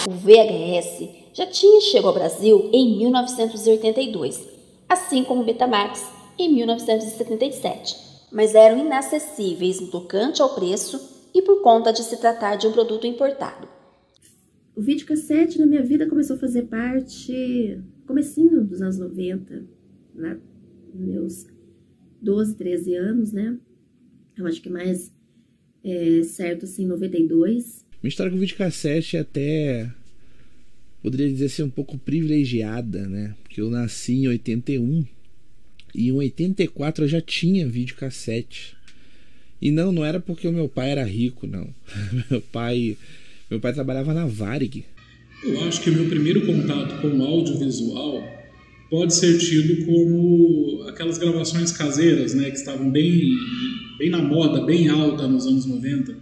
O VHS já tinha chegado ao Brasil em 1982, assim como o Betamax em 1977, mas eram inacessíveis no tocante ao preço e por conta de se tratar de um produto importado. O videocassete na minha vida começou a fazer parte comecinho dos anos 90, meus 12, 13 anos, né? Eu acho que mais certo, assim, 92. Minha história com o videocassete até poderia dizer ser um pouco privilegiada, né? Porque eu nasci em 81 e em 84 eu já tinha videocassete. E não era porque o meu pai era rico, não. Meu pai trabalhava na Varig. Eu acho que o meu primeiro contato com o audiovisual pode ser tido como aquelas gravações caseiras, né, que estavam bem na moda, bem alta nos anos 90.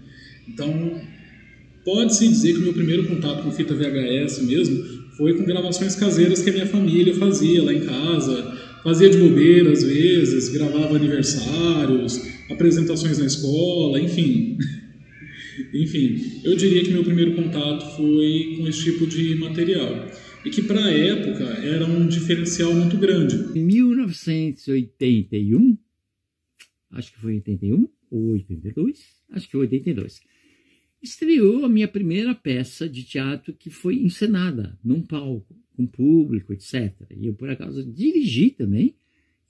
Então, pode-se dizer que o meu primeiro contato com fita VHS mesmo foi com gravações caseiras que a minha família fazia lá em casa. Fazia de bobeira às vezes, gravava aniversários, apresentações na escola, enfim. Enfim, eu diria que meu primeiro contato foi com esse tipo de material. E que para a época era um diferencial muito grande. Em 1981, acho que foi 81 ou 82, acho que foi 82, estreou a minha primeira peça de teatro que foi encenada num palco, com público, etc. E eu, por acaso, dirigi também,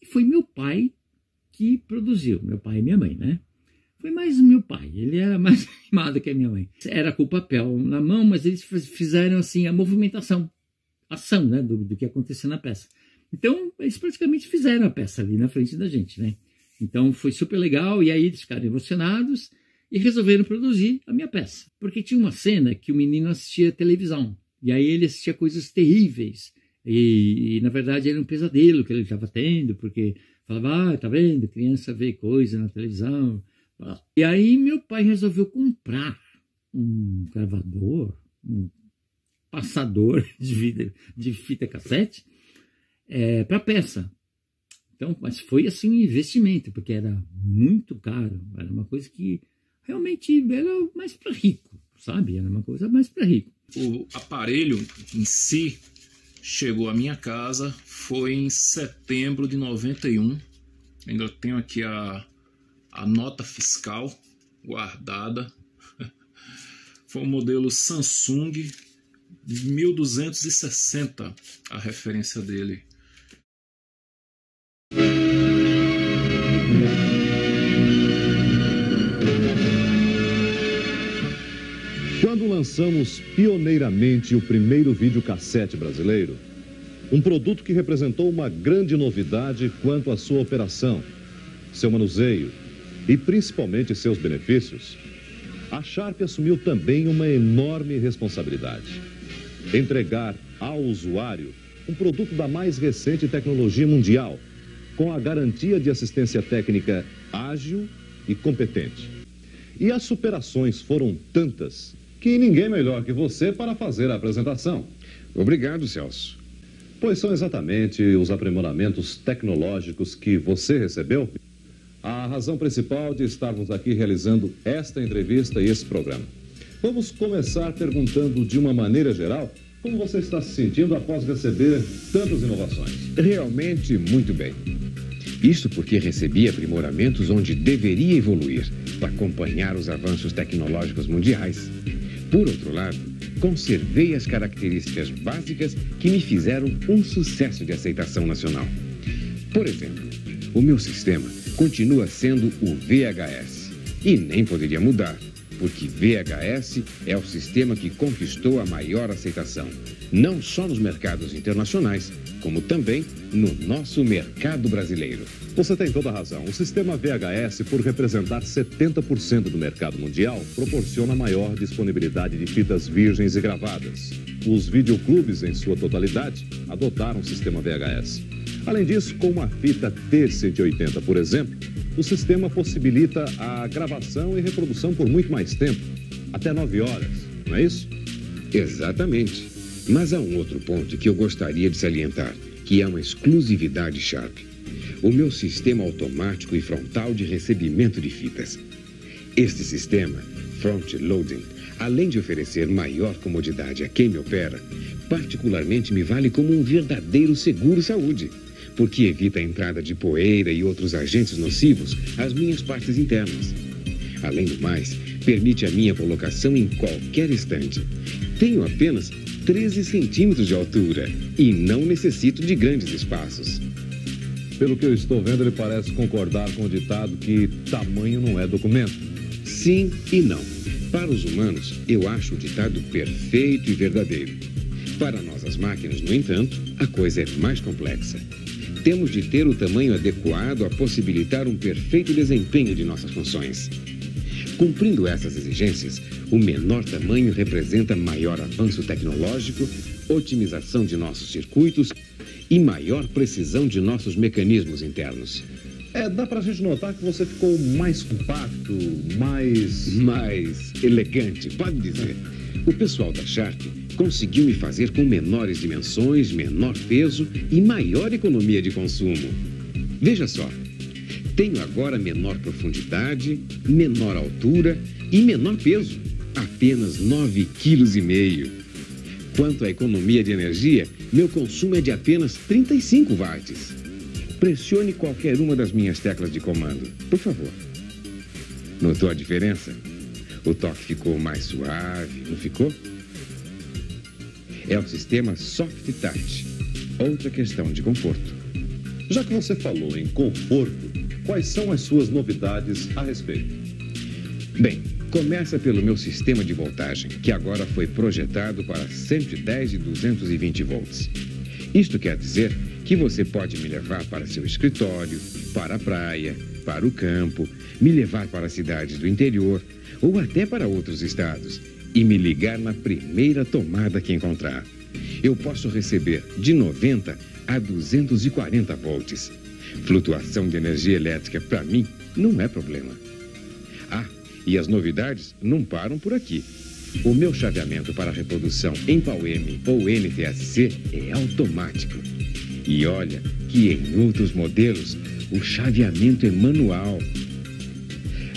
e foi meu pai que produziu, meu pai e minha mãe, né? Foi mais o meu pai, ele era mais animado que a minha mãe. Era com o papel na mão, mas eles fizeram assim a movimentação, a ação, né, do que acontecia na peça. Então, eles praticamente fizeram a peça ali na frente da gente, né? Então, foi super legal, e aí eles ficaram emocionados e resolveram produzir a minha peça. Porque tinha uma cena que o menino assistia televisão, e aí ele assistia coisas terríveis, e na verdade era um pesadelo que ele estava tendo, porque falava, tá vendo, criança vê coisa na televisão. E aí meu pai resolveu comprar um gravador, um passador de fita cassete para peça. Então, mas foi assim um investimento, porque era muito caro, era uma coisa que realmente era mais para rico, sabe? Era uma coisa mais para rico. O aparelho em si chegou à minha casa, foi em setembro de 91. Ainda tenho aqui a nota fiscal guardada. Foi um modelo Samsung 1260, a referência dele. Quando lançamos pioneiramente o primeiro videocassete brasileiro, um produto que representou uma grande novidade quanto à sua operação, seu manuseio e principalmente seus benefícios, a Sharp assumiu também uma enorme responsabilidade: entregar ao usuário um produto da mais recente tecnologia mundial, com a garantia de assistência técnica ágil e competente. E as superações foram tantas que ninguém melhor que você para fazer a apresentação. Obrigado, Celso. Pois são exatamente os aprimoramentos tecnológicos que você recebeu a razão principal de estarmos aqui realizando esta entrevista e esse programa. Vamos começar perguntando de uma maneira geral como você está se sentindo após receber tantas inovações. Realmente muito bem. Isso porque recebi aprimoramentos onde deveria evoluir para acompanhar os avanços tecnológicos mundiais. Por outro lado, conservei as características básicas que me fizeram um sucesso de aceitação nacional. Por exemplo, o meu sistema continua sendo o VHS e nem poderia mudar, porque VHS é o sistema que conquistou a maior aceitação, não só nos mercados internacionais, como também no nosso mercado brasileiro. Você tem toda a razão. O sistema VHS, por representar 70% do mercado mundial, proporciona maior disponibilidade de fitas virgens e gravadas. Os videoclubes, em sua totalidade, adotaram o sistema VHS. Além disso, com uma fita T180, por exemplo, o sistema possibilita a gravação e reprodução por muito mais tempo, até 9 horas, não é isso? Exatamente. Mas há um outro ponto que eu gostaria de salientar, que é uma exclusividade Sharp. O meu sistema automático e frontal de recebimento de fitas. Este sistema, Front Loading, além de oferecer maior comodidade a quem me opera, particularmente me vale como um verdadeiro seguro-saúde, porque evita a entrada de poeira e outros agentes nocivos às minhas partes internas. Além do mais, permite a minha colocação em qualquer estante. Tenho apenas 13 centímetros de altura e não necessito de grandes espaços. Pelo que eu estou vendo, ele parece concordar com o ditado que tamanho não é documento. Sim e não. Para os humanos, eu acho o ditado perfeito e verdadeiro. Para nós, as máquinas, no entanto, a coisa é mais complexa. Temos de ter o tamanho adequado a possibilitar um perfeito desempenho de nossas funções. Cumprindo essas exigências, o menor tamanho representa maior avanço tecnológico, otimização de nossos circuitos e maior precisão de nossos mecanismos internos. Dá pra gente notar que você ficou mais compacto, mais elegante, pode dizer. O pessoal da Sharp conseguiu me fazer com menores dimensões, menor peso e maior economia de consumo. Veja só, tenho agora menor profundidade, menor altura e menor peso, apenas 9,5 kg. Quanto à economia de energia, meu consumo é de apenas 35 watts. Pressione qualquer uma das minhas teclas de comando, por favor. Notou a diferença? O toque ficou mais suave, não ficou? É o sistema Soft Touch. Outra questão de conforto. Já que você falou em conforto, quais são as suas novidades a respeito? Bem, começa pelo meu sistema de voltagem, que agora foi projetado para 110 e 220 volts. Isto quer dizer que você pode me levar para seu escritório, para a praia, para o campo, me levar para cidades do interior ou até para outros estados e me ligar na primeira tomada que encontrar. Eu posso receber de 90 a 240 volts. Flutuação de energia elétrica, para mim, não é problema. E as novidades não param por aqui. O meu chaveamento para reprodução em PAU-M ou NTSC é automático. E olha que em outros modelos o chaveamento é manual.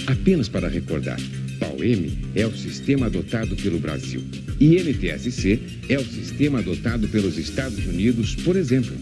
Apenas para recordar, PAU-M é o sistema adotado pelo Brasil e NTSC é o sistema adotado pelos Estados Unidos, por exemplo.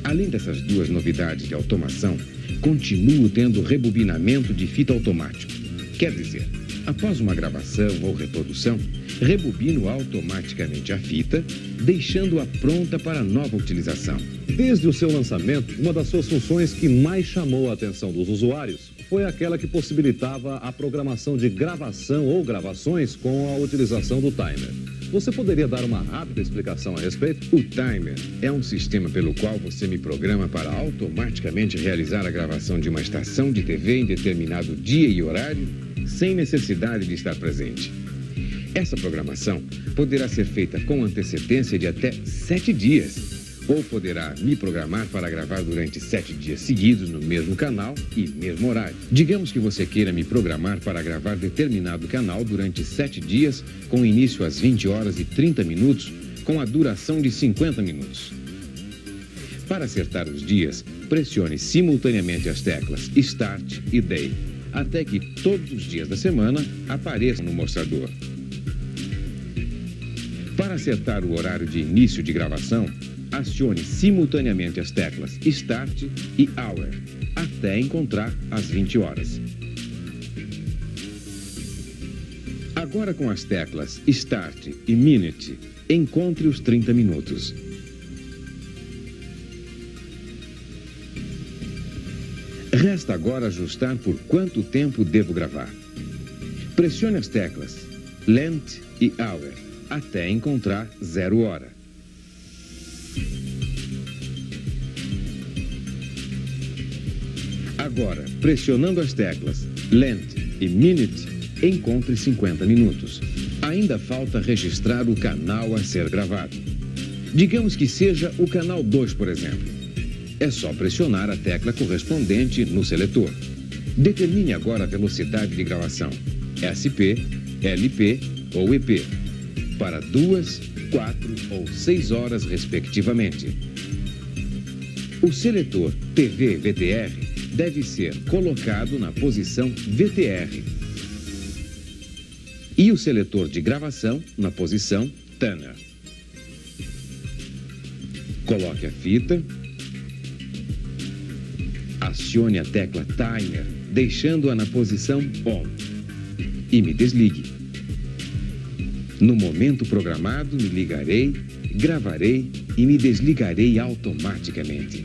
Além dessas duas novidades de automação, continuo tendo rebobinamento de fita automático. Quer dizer, após uma gravação ou reprodução, rebobino automaticamente a fita, deixando-a pronta para nova utilização. Desde o seu lançamento, uma das suas funções que mais chamou a atenção dos usuários foi aquela que possibilitava a programação de gravação ou gravações com a utilização do timer. Você poderia dar uma rápida explicação a respeito? O timer é um sistema pelo qual você me programa para automaticamente realizar a gravação de uma estação de TV em determinado dia e horário, sem necessidade de estar presente. Essa programação poderá ser feita com antecedência de até 7 dias, ou poderá me programar para gravar durante 7 dias seguidos no mesmo canal e mesmo horário. Digamos que você queira me programar para gravar determinado canal durante 7 dias, com início às 20 horas e 30 minutos, com a duração de 50 minutos. Para acertar os dias, pressione simultaneamente as teclas Start e Day, até que todos os dias da semana apareçam no mostrador. Para acertar o horário de início de gravação, acione simultaneamente as teclas Start e Hour, até encontrar as 20 horas. Agora com as teclas Start e Minute, encontre os 30 minutos. Resta agora ajustar por quanto tempo devo gravar. Pressione as teclas Length e Hour, até encontrar 0 hora. Agora, pressionando as teclas Length e Minute, encontre 50 minutos. Ainda falta registrar o canal a ser gravado. Digamos que seja o canal 2, por exemplo. É só pressionar a tecla correspondente no seletor. Determine agora a velocidade de gravação, SP, LP ou EP, para 2, 4 ou 6 horas, respectivamente. O seletor TV-VTR deve ser colocado na posição VTR e o seletor de gravação na posição Tanner. Coloque a fita, acione a tecla Timer, deixando-a na posição On, e me desligue. No momento programado, me ligarei, gravarei e me desligarei automaticamente.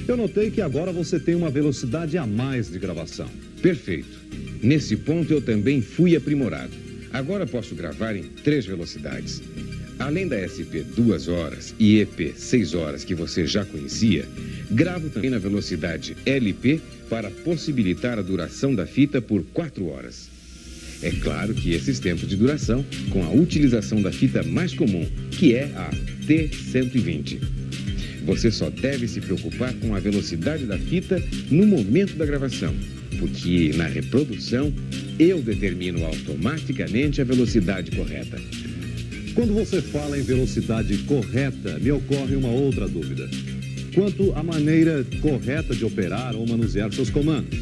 Eu notei que agora você tem uma velocidade a mais de gravação. Perfeito. Nesse ponto eu também fui aprimorado. Agora posso gravar em 3 velocidades. Além da SP 2 horas e EP 6 horas que você já conhecia, gravo também na velocidade LP para possibilitar a duração da fita por 4 horas. É claro que esses tempos de duração com a utilização da fita mais comum, que é a T120. Você só deve se preocupar com a velocidade da fita no momento da gravação, porque na reprodução eu determino automaticamente a velocidade correta. Quando você fala em velocidade correta, me ocorre uma outra dúvida. Quanto à maneira correta de operar ou manusear seus comandos.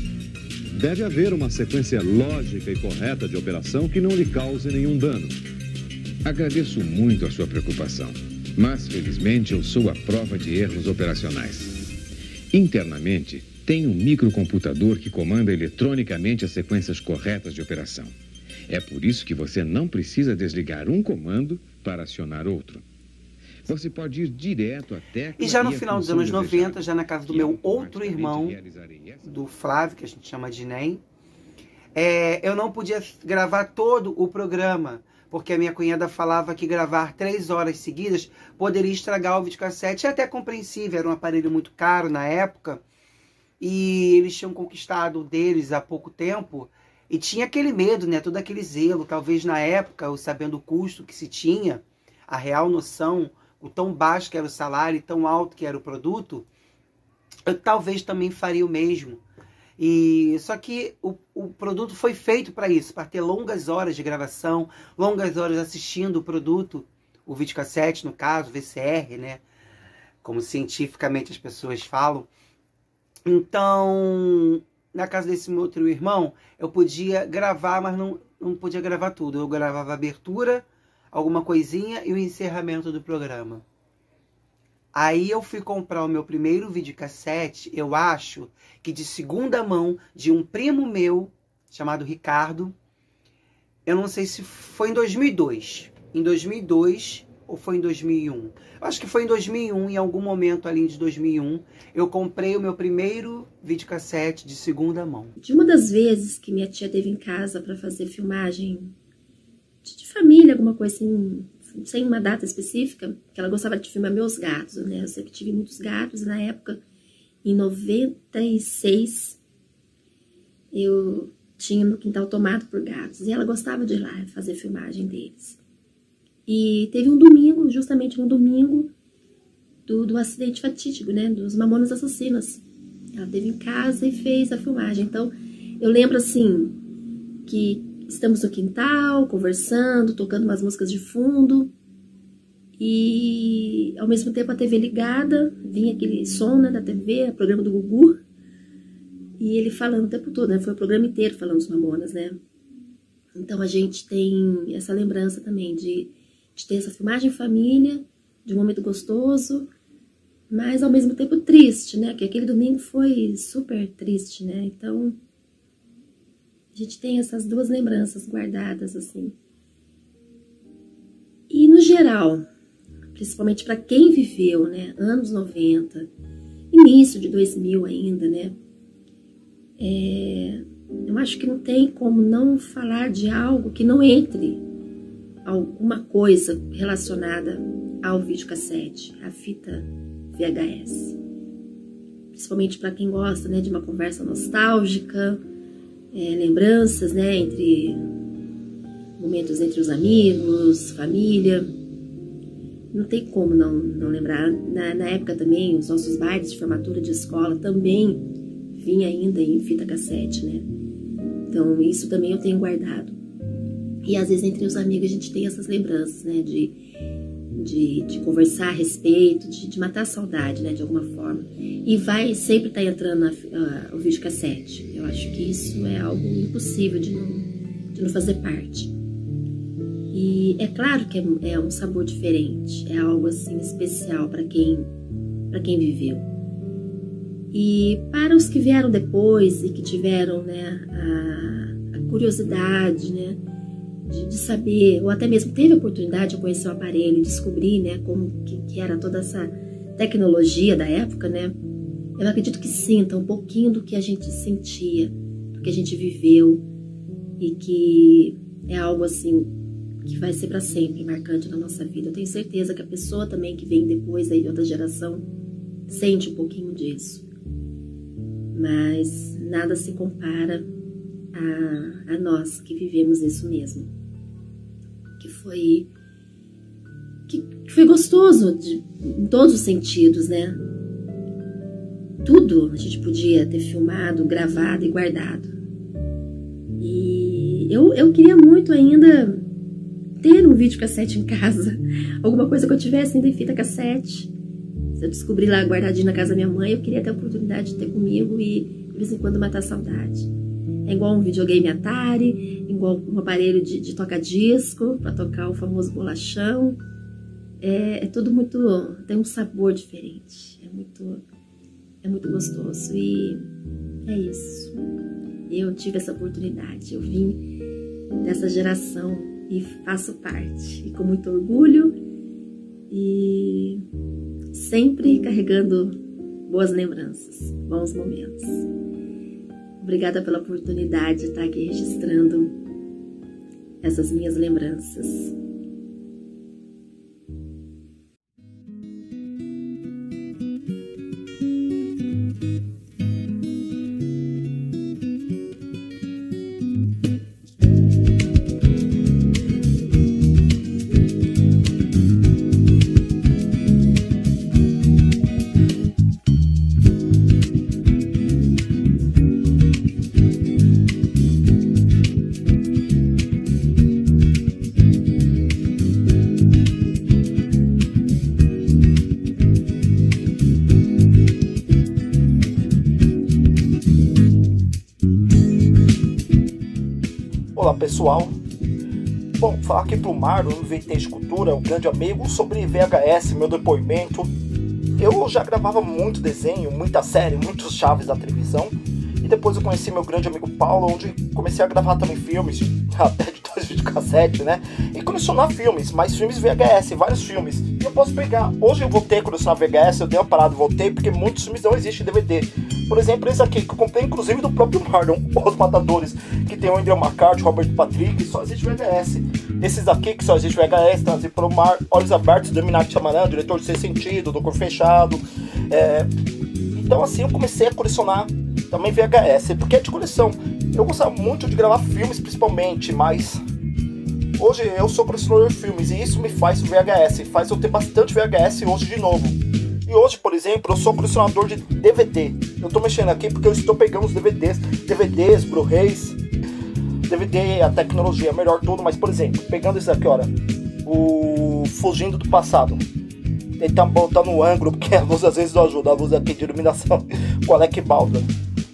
Deve haver uma sequência lógica e correta de operação que não lhe cause nenhum dano. Agradeço muito a sua preocupação, mas felizmente eu sou a prova de erros operacionais. Internamente, tem um microcomputador que comanda eletronicamente as sequências corretas de operação. É por isso que você não precisa desligar um comando para acionar outro. Você pode ir direto até... E já no final dos anos 90, já na casa do meu outro irmão, do Flávio, que a gente chama de NEM, eu não podia gravar todo o programa, porque a minha cunhada falava que gravar 3 horas seguidas poderia estragar o videocassete. É até compreensível, era um aparelho muito caro na época, e eles tinham conquistado o deles há pouco tempo, e tinha aquele medo, né, todo aquele zelo. Talvez na época, eu sabendo o custo que se tinha, a real noção, o tão baixo que era o salário e tão alto que era o produto, eu talvez também faria o mesmo. E só que o produto foi feito para isso, para ter longas horas de gravação, longas horas assistindo o produto, o videocassete, no caso, VCR, né? Como cientificamente as pessoas falam. Então, na casa desse meu outro irmão, eu podia gravar, mas não podia gravar tudo. Eu gravava a abertura, alguma coisinha e o encerramento do programa. Aí eu fui comprar o meu primeiro videocassete, eu acho que de segunda mão, de um primo meu, chamado Ricardo. Eu não sei se foi em 2002. Em 2002 ou foi em 2001. Eu acho que foi em 2001, em algum momento ali de 2001, eu comprei o meu primeiro videocassete de segunda mão. De uma das vezes que minha tia teve em casa para fazer filmagem de família, alguma coisa assim, sem uma data específica, que ela gostava de filmar meus gatos, né? Eu sempre tive muitos gatos, na época, em 96, eu tinha meu quintal tomado por gatos, e ela gostava de ir lá fazer filmagem deles. E teve um domingo, justamente um domingo, do acidente fatídico, né? Dos Mamonas Assassinas. Ela esteve em casa e fez a filmagem. Então, eu lembro, assim, que estamos no quintal, conversando, tocando umas músicas de fundo. E, ao mesmo tempo, a TV ligada, vinha aquele som, né, da TV, o programa do Gugu. E ele falando o tempo todo, né? Foi o programa inteiro falando dos Mamonas, né? Então, a gente tem essa lembrança também de ter essa filmagem em família, de um momento gostoso, mas, ao mesmo tempo, triste, né? Porque aquele domingo foi super triste, né? Então, a gente tem essas duas lembranças guardadas, assim. E, no geral, principalmente para quem viveu, né, anos 90, início de 2000 ainda, né, eu acho que não tem como não falar de algo que não entre alguma coisa relacionada ao videocassete, à fita VHS. Principalmente para quem gosta, né, de uma conversa nostálgica, lembranças, né, entre momentos entre os amigos, família. Não tem como não lembrar. Na época também, os nossos bailes de formatura de escola também vinha ainda em fita cassete, né? Então, isso também eu tenho guardado. E às vezes entre os amigos a gente tem essas lembranças, né? De conversar a respeito, de matar a saudade, né? De alguma forma. E vai sempre estar entrando o videocassete. Eu acho que isso é algo impossível de não fazer parte. E é claro que é um sabor diferente, é algo assim especial para quem viveu. E para os que vieram depois e que tiveram, né, a curiosidade, né, de saber, ou até mesmo teve a oportunidade de conhecer o aparelho e descobrir, né, como que era toda essa tecnologia da época, né, eu acredito que sinta um pouquinho do que a gente sentia, do que a gente viveu, e que é algo assim que vai ser para sempre marcante na nossa vida. Eu tenho certeza que a pessoa também que vem depois aí de outra geração sente um pouquinho disso, mas nada se compara a nós que vivemos isso mesmo, que foi gostoso em todos os sentidos, né? Tudo a gente podia ter filmado, gravado e guardado. E eu queria muito ainda ter um videocassete em casa, alguma coisa que eu tivesse ainda em fita cassete. Se eu descobri lá guardadinho na casa da minha mãe, eu queria ter a oportunidade de ter comigo e de vez em quando matar a saudade. É igual um videogame Atari, igual um aparelho de toca-disco para tocar o famoso bolachão. É tudo muito... tem um sabor diferente. É muito gostoso. E é isso. Eu tive essa oportunidade. Eu vim dessa geração e faço parte. E com muito orgulho. E sempre carregando boas lembranças, bons momentos. Obrigada pela oportunidade de estar aqui registrando essas minhas lembranças. Olá pessoal, bom, falar aqui pro Mário, do VT Cultura, um grande amigo, sobre VHS, meu depoimento. Eu já gravava muito desenho, muita série, muitos chaves da televisão, e depois eu conheci meu grande amigo Paulo, onde comecei a gravar também filmes, até de 2 videocassetes, né, e colecionar filmes, mas filmes VHS, vários filmes. E eu posso pegar, hoje eu voltei a colecionar VHS, eu dei uma parada e voltei, porque muitos filmes não existem em DVD. Por exemplo, esse aqui, que eu comprei inclusive do próprio Marlon, Os Matadores, que tem o Andrew McCarthy, Robert Patrick, e só existe VHS. Esses aqui, que só existe VHS, trazido pelo Mar, Olhos Abertos, do Minaki Shyamalan, diretor de Sexto Sentido, do Corpo Fechado. Então assim, eu comecei a colecionar também VHS, porque é de coleção. Eu gostava muito de gravar filmes, principalmente, mas hoje eu sou colecionador de filmes, e isso me faz o VHS, faz eu ter bastante VHS hoje de novo. E hoje, por exemplo, eu sou colecionador de DVD. Eu tô mexendo aqui porque eu estou pegando os DVDs, Blu-rays. DVD, a tecnologia é melhor tudo, mas por exemplo, pegando esse aqui, olha, o Fugindo do Passado. Ele tá botando no ângulo, porque a luz às vezes não ajuda, a luz aqui de iluminação, com Alec Baldwin.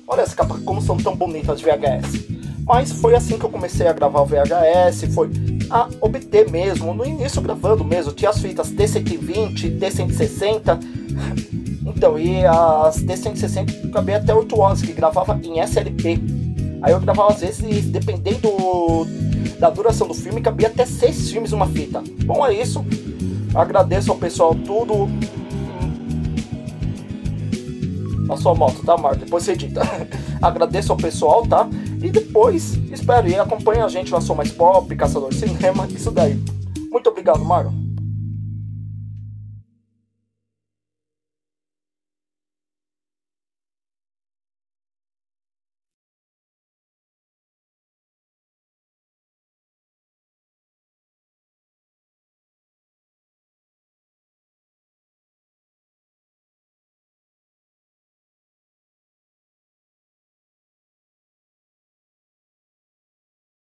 Olha as capas, como são tão bonitas de VHS. Mas foi assim que eu comecei a gravar o VHS, foi a obter mesmo, no início gravando mesmo, tinha as fitas T120, T160, então, e as T160 cabia até 8 horas, que gravava em SLP, aí eu gravava às vezes, dependendo da duração do filme, cabia até 6 filmes numa fita. Bom, é isso, agradeço ao pessoal tudo. A sua moto, tá, Marta? Depois você edita. Agradeço ao pessoal, tá? E depois, espero e acompanhe a gente na Sou Mais Pop, Caçador de Cinema, isso daí. Muito obrigado, Mário.